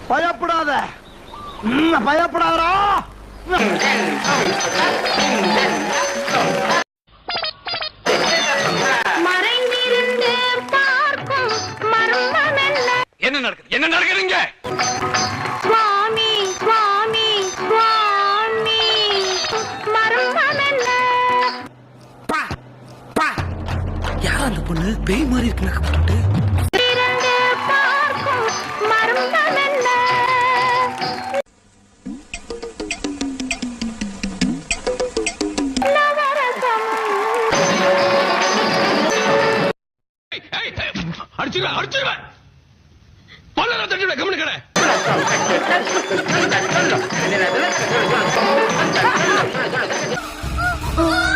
பயப்படாத பயப்படாதா. மறைந்திருந்து பார்க்கும் மர்மம் என்ன நடக்குது? என்ன நடக்குதுங்க? சுவாமி சுவாமி சுவாமி மர்மம் என்ன? யார் அந்த பொண்ணு? பேய் மாதிரி இருக்கு. இருந்து பார்க்கும் மர்மம் என்ன? அடிச்சுடுவேன் பல்லா தட்டி கம்மனு கடை. Oh